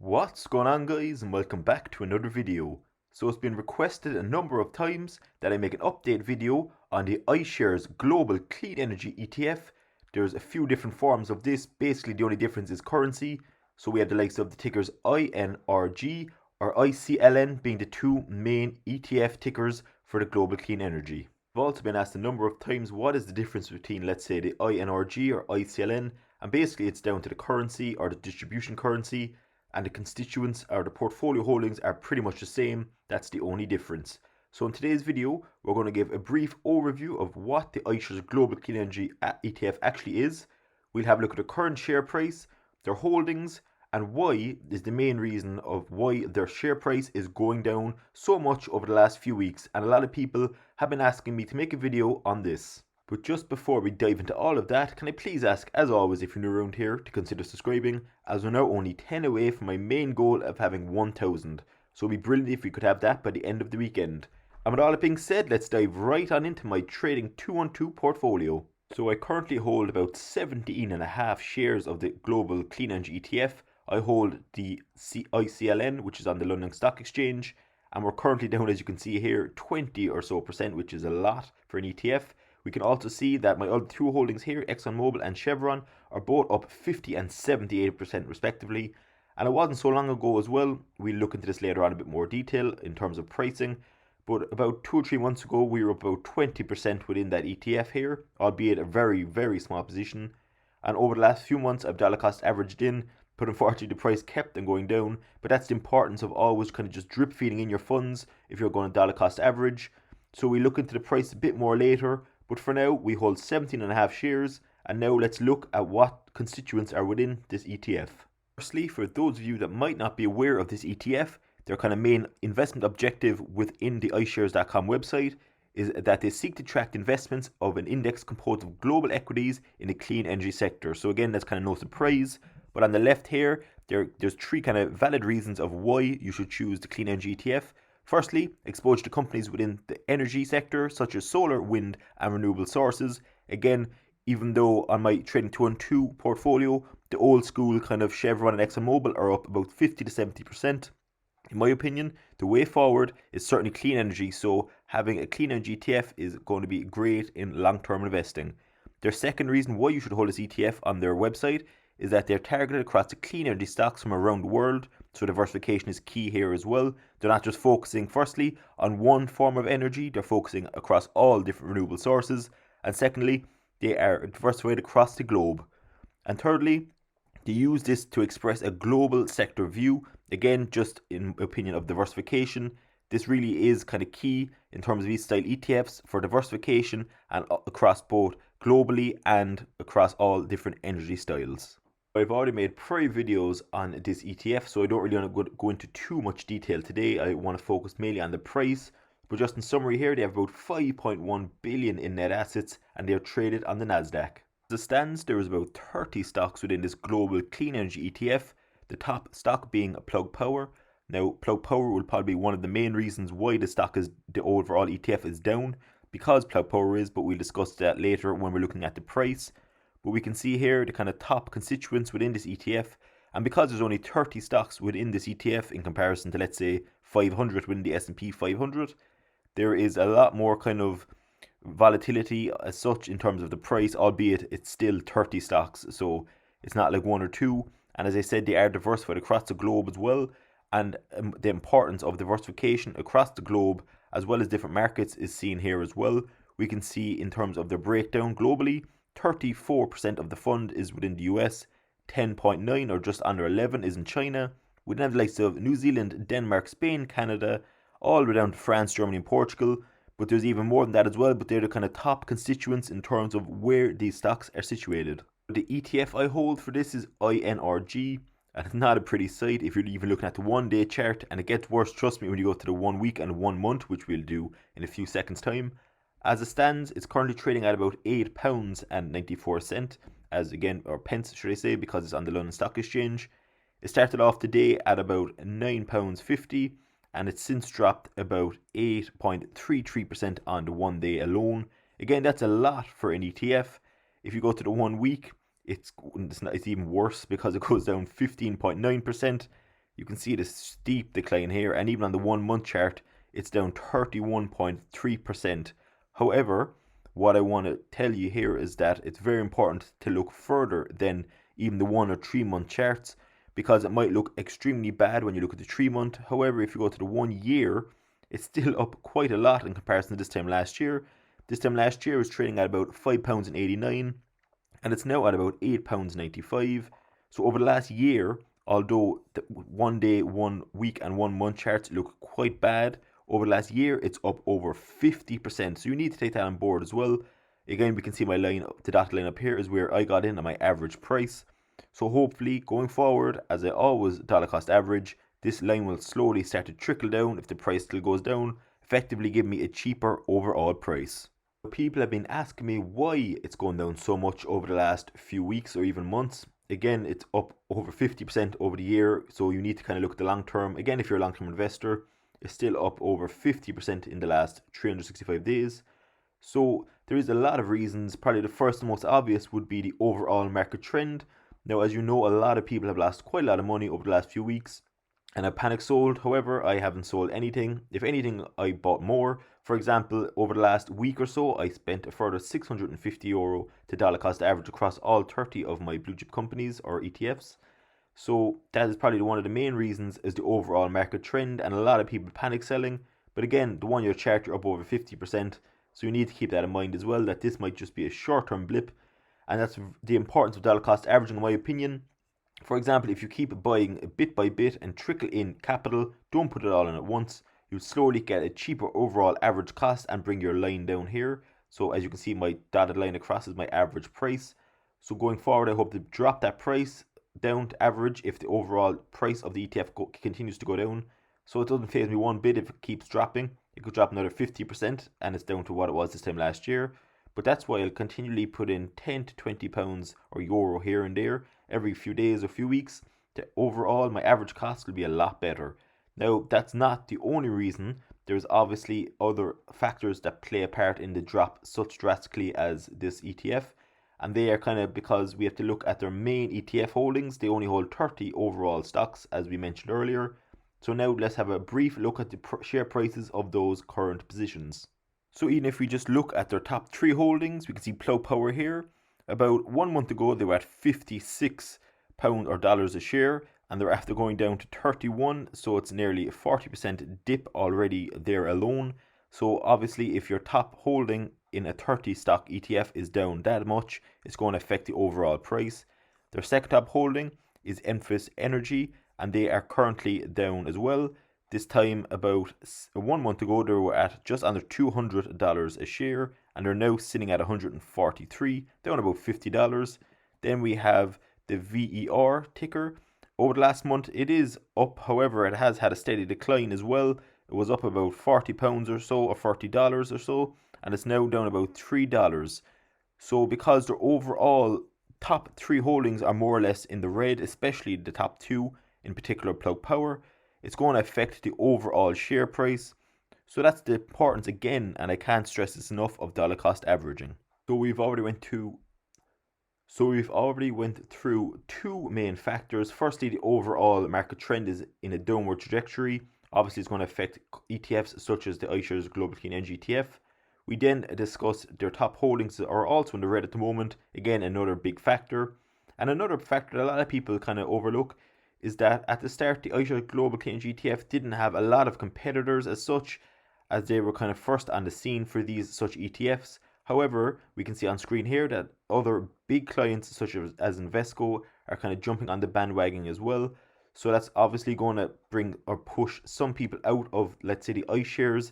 What's going on, guys, and welcome back to another video. So it's been requested a number of times that I make an update video on the iShares Global Clean Energy ETF. There's a few different forms of this. Basically the only difference is currency. So we have the likes of the tickers INRG or ICLN being the two main ETF tickers for the Global Clean Energy. I've also been asked a number of times what is the difference between, let's say, the INRG or ICLN, and basically it's down to the currency or the distribution currency, and the constituents or the portfolio holdings are pretty much the same. That's the only difference. So in today's video, we're going to give a brief overview of what the iShares Global Clean Energy ETF actually is. We'll have a look at the current share price, their holdings, and why is the main reason of why their share price is going down so much over the last few weeks. And a lot of people have been asking me to make a video on this. But just before we dive into all of that, can I please ask, as always, if you're new around here, to consider subscribing, as we're now only 10 away from my main goal of having 1,000. So it'd be brilliant if we could have that by the end of the weekend. And with all that being said, let's dive right on into my trading 2-on-2 portfolio. So I currently hold about 17.5 shares of the Global Clean Energy ETF. I hold the ICLN, which is on the London Stock Exchange, and we're currently down, as you can see here, 20 or so percent, which is a lot for an ETF. We can also see that my other two holdings here, ExxonMobil and Chevron, are both up 50 and 78% respectively. And it wasn't so long ago as well, we'll look into this later on in a bit more detail in terms of pricing, but about 2 or 3 months ago we were up about 20% within that ETF here, albeit a very, very small position. And over the last few months I've dollar cost averaged in, but unfortunately the price kept on going down. But that's the importance of always kind of just drip feeding in your funds if you're going to dollar cost average. So we look into the price a bit more later. But for now, we hold 17.5 shares, and now let's look at what constituents are within this ETF. Firstly, for those of you that might not be aware of this ETF, their kind of main investment objective within the iShares.com website is that they seek to track investments of an index composed of global equities in the clean energy sector. So again, that's kind of no surprise. But on the left here, there's 3 kind of valid reasons of why you should choose the clean energy ETF. Firstly, exposure to companies within the energy sector, such as solar, wind, and renewable sources. Again, even though on my trading 2-on-2 portfolio, the old school kind of Chevron and ExxonMobil are up about 50 to 70%. In my opinion, the way forward is certainly clean energy, so having a clean energy ETF is going to be great in long-term investing. Their second reason why you should hold this ETF on their website is that they're targeted across the clean energy stocks from around the world, so diversification is key here as well. They're not just focusing firstly on one form of energy, they're focusing across all different renewable sources, and secondly, they are diversified across the globe. And thirdly, they use this to express a global sector view. Again, just in opinion of diversification, this really is kind of key in terms of these style ETFs for diversification and across both globally and across all different energy styles. I've already made prior videos on this ETF, so I don't really want to go into too much detail today. I want to focus mainly on the price, but just in summary here, they have about 5.1 billion in net assets and they are traded on the Nasdaq. As it stands, there is about 30 stocks within this Global Clean Energy ETF, the top stock being Plug Power. Now, Plug Power will probably be one of the main reasons why the overall ETF is down, because Plug Power is, but we'll discuss that later when we're looking at the price. But we can see here the kind of top constituents within this ETF, and because there's only 30 stocks within this ETF in comparison to, let's say, 500 within the S&P 500, there is a lot more kind of volatility as such in terms of the price, albeit it's still 30 stocks, so it's not like 1 or 2. And as I said, they are diversified across the globe as well, and the importance of diversification across the globe as well as different markets is seen here as well. We can see in terms of their breakdown globally, 34% of the fund is within the US, 10.9 or just under 11 is in China. We then have the likes of New Zealand, Denmark, Spain, Canada, all the way down to France, Germany and Portugal. But there's even more than that as well, but they're the kind of top constituents in terms of where these stocks are situated. The ETF I hold for this is INRG, and it's not a pretty sight if you're even looking at the 1-day chart, and it gets worse, trust me, when you go to the 1 week and 1 month, which we'll do in a few seconds time. As it stands, it's currently trading at about £8.94, as again, or pence should I say, because it's on the London Stock Exchange. It started off the day at about £9.50, and it's since dropped about 8.33% on the 1 day alone. Again, that's a lot for an ETF. If you go to the 1 week, it's even worse because it goes down 15.9%. you can see this steep decline here, and even on the 1 month chart, it's down 31.3%. However, what I want to tell you here is that it's very important to look further than even the 1 or 3 month charts, because it might look extremely bad when you look at the 3 month. However, if you go to the 1 year, it's still up quite a lot in comparison to this time last year. This time last year was trading at about £5.89, and it's now at about £8.95. So over the last year, although the 1 day, 1 week, and 1 month charts look quite bad, over the last year it's up over 50%. So you need to take that on board as well. Again, we can see my line, the dotted line up here is where I got in at my average price. So hopefully going forward, as I always dollar cost average, this line will slowly start to trickle down if the price still goes down, effectively giving me a cheaper overall price. People have been asking me why it's going down so much over the last few weeks or even months. Again, it's up over 50% over the year, so you need to kind of look at the long term. Again, if you're a long-term investor, it's still up over 50% in the last 365 days. So there is a lot of reasons. Probably the first and most obvious would be the overall market trend. Now, as you know, a lot of people have lost quite a lot of money over the last few weeks and have panic sold. However, I haven't sold anything. If anything, I bought more. For example, over the last week or so, I spent a further €650 to dollar cost average across all 30 of my blue chip companies or ETFs. So that is probably one of the main reasons is the overall market trend and a lot of people panic selling. But again, the 1 year chart, you're up over 50%. So you need to keep that in mind as well, that this might just be a short-term blip. And that's the importance of dollar cost averaging, in my opinion. For example, if you keep buying bit by bit and trickle in capital, don't put it all in at once, you'll slowly get a cheaper overall average cost and bring your line down here. So as you can see, my dotted line across is my average price. So going forward, I hope to drop that price down to average if the overall price of the ETF continues to go down. So it doesn't faze me one bit if it keeps dropping. It could drop another 50% and it's down to what it was this time last year. But that's why I'll continually put in £10 to £20 or euro here and there every few days or few weeks. Overall, my average cost will be a lot better. Now, that's not the only reason. There's obviously other factors that play a part in the drop such drastically as this ETF. And they are kind of because we have to look at their main ETF holdings. They only hold 30 overall stocks, as we mentioned earlier. So now let's have a brief look at the share prices of those current positions. So even if we just look at their top 3 holdings, we can see Plug Power here. About 1 month ago, they were at £56 or dollars a share, and they're after going down to 31, so it's nearly a 40% dip already there alone. So obviously, if your top holding in a 30 stock ETF is down that much, it's going to affect the overall price. Their second top holding is INRG, and they are currently down as well. This time about 1 month ago, they were at just under $200 a share, and they're now sitting at 143, down about $50. Then we have the VER ticker. Over the last month, it is up. However, it has had a steady decline as well. It was up about £40 or so, or $40 or so, and it's now down about $3. So because their overall top 3 holdings are more or less in the red, especially the top 2, in particular Plug Power, it's going to affect the overall share price. So that's the importance again, and I can't stress this enough, of dollar cost averaging. So we've already went through 2 main factors. Firstly, the overall market trend is in a downward trajectory. Obviously, it's going to affect ETFs such as the iShares Global Clean Energy ETF. We then discuss their top holdings that are also in the red at the moment. Again, another big factor. And another factor that a lot of people kind of overlook is that at the start, the iShares Global Clean Energy ETF didn't have a lot of competitors as such, as they were kind of first on the scene for these such ETFs. However, we can see on screen here that other big clients such as Invesco are kind of jumping on the bandwagon as well. So that's obviously going to bring or push some people out of, let's say, the iShares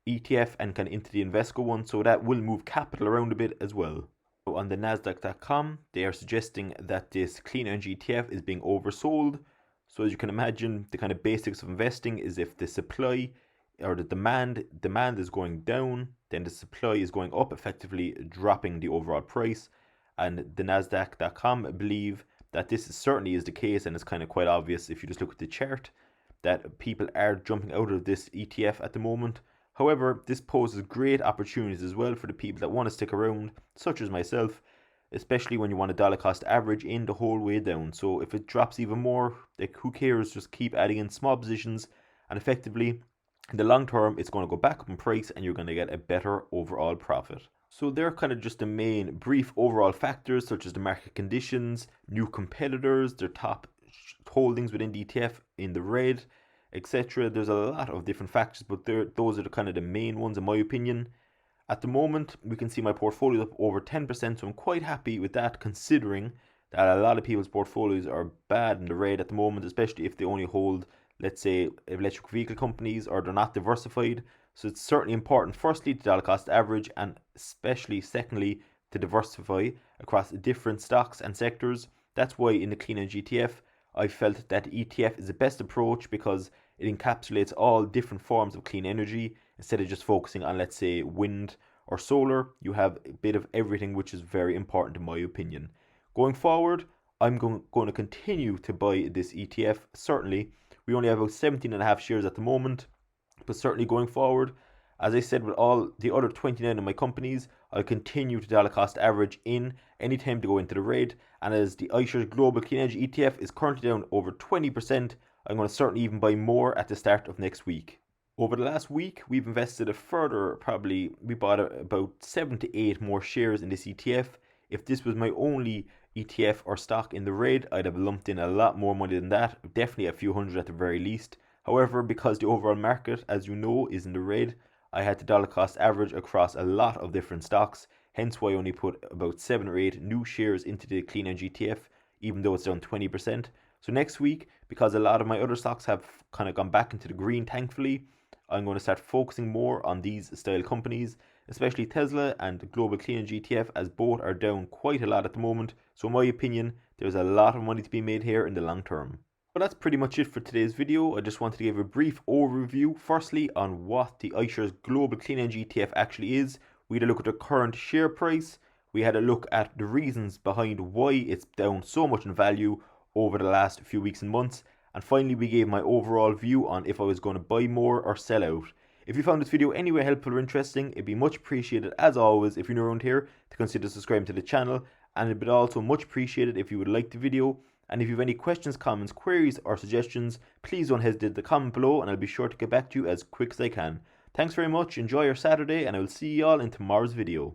ETF and kind of into the Invesco one. So that will move capital around a bit as well. So on the Nasdaq.com, they are suggesting that this clean energy ETF is being oversold. So as you can imagine, the kind of basics of investing is if the supply or the demand is going down, then the supply is going up, effectively dropping the overall price. And the Nasdaq.com believe that this certainly is the case, and it's kind of quite obvious if you just look at the chart that people are jumping out of this ETF at the moment. However, this poses great opportunities as well for the people that want to stick around, such as myself. especially when you want a dollar cost average in the whole way down. So if it drops even more, like, who cares? Just keep adding in small positions, and effectively in the long term it's going to go back up in price and you're going to get a better overall profit. So they're kind of just the main brief overall factors, such as the market conditions, new competitors, their top holdings within the ETF in the red, etc. There's a lot of different factors, but those are the kind of the main ones in my opinion. At the moment, we can see my portfolio is up over 10%, so I'm quite happy with that, considering that a lot of people's portfolios are bad in the red at the moment, especially if they only hold, let's say, electric vehicle companies, or they're not diversified. So it's certainly important, firstly, to dollar cost average, and especially, secondly, to diversify across different stocks and sectors. That's why in the Clean Energy ETF, I felt that ETF is the best approach, because it encapsulates all different forms of clean energy. Instead of just focusing on, let's say, wind or solar, you have a bit of everything, which is very important in my opinion. Going forward, I'm going to continue to buy this ETF. Certainly, we only have about 17.5 shares at the moment, but certainly going forward, as I said with all the other 29 of my companies, I'll continue to dollar cost average in anytime to go into the red. And as the iShares Global Clean Energy ETF is currently down over 20%, I'm going to certainly even buy more at the start of next week. Over the last week, we've invested a further, we bought about 7 to 8 more shares in this ETF. If this was my only ETF or stock in the red, I'd have lumped in a lot more money than that, definitely a few hundred at the very least. However, because the overall market, as you know, is in the red, I had to dollar cost average across a lot of different stocks, hence why I only put about 7 or 8 new shares into the Clean Energy ETF, even though it's down 20%. So next week, because a lot of my other stocks have kind of gone back into the green, thankfully, I'm going to start focusing more on these style companies, especially Tesla and Global Clean Energy ETF, as both are down quite a lot at the moment. So in my opinion, there's a lot of money to be made here in the long term. But that's pretty much it for today's video. I just wanted to give a brief overview, firstly, on what the iShares Global Clean Energy ETF actually is. We had a look at the current share price. We had a look at the reasons behind why it's down so much in value over the last few weeks and months. And finally, we gave my overall view on if I was going to buy more or sell out. If you found this video anyway helpful or interesting, it'd be much appreciated, as always, if you're new around here, to consider subscribing to the channel. And it'd be also much appreciated if you would like the video. And if you have any questions, comments, queries, or suggestions, please don't hesitate to comment below, and I'll be sure to get back to you as quick as I can. Thanks very much, enjoy your Saturday, and I will see you all in tomorrow's video.